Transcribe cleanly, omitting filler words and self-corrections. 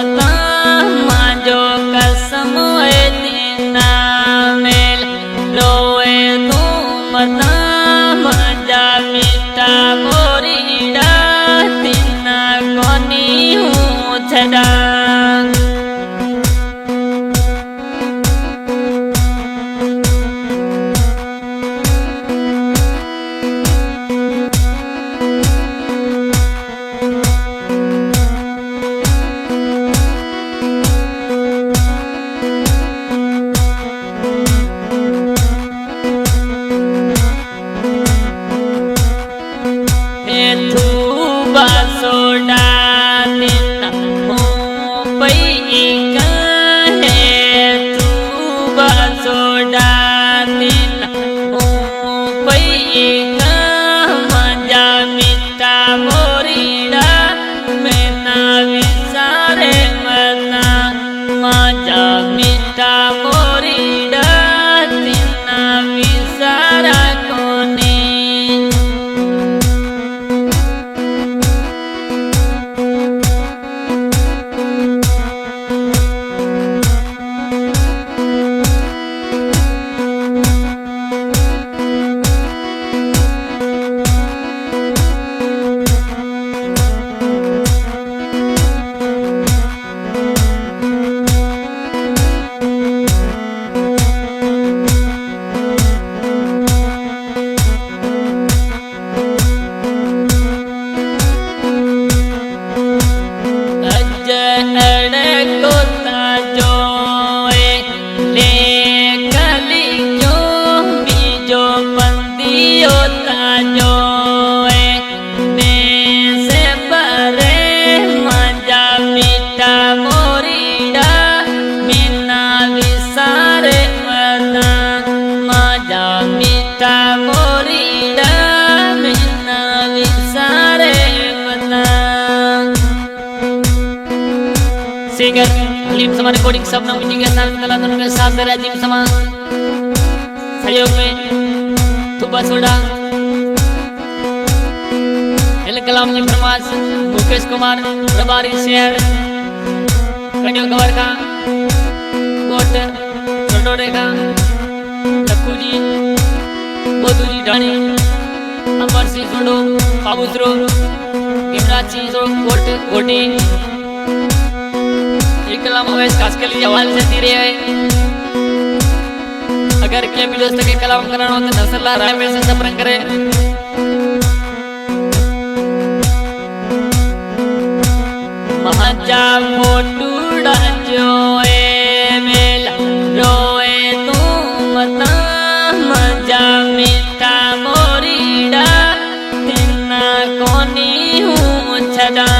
मता माजो कसम दीना मेल रोए तू मता मजा मिटा मोरीड़ा तीना कोनी हूँ छड़ा सिंगर अलीम समा रिकॉर्डिंग सब नाम जी के साथ कला दोनों के साथ दे राजीव समा सहयोग में तुबा सोडा एल कलाम जी फरमास मुकेश कुमार प्रभारी शेयर कन्यो कवर का कोट छोटोड़े का लक्कू जी बोधू जी ढाणी अंबर सिंह सोडो बाबूसरो गिमराज सो कोट कोटी कलाम अवैस खास के लिए हवाले से रहे है। अगर क्या भी दोस्त के कलाम कराना हो तो नसल्ला राय में से संपर्क करे। महाजा फोटूड़ा जोए मेला रोए तू मता मजा मिटा मोरीड़ा तिन्ना कोनी हूँ छड़ा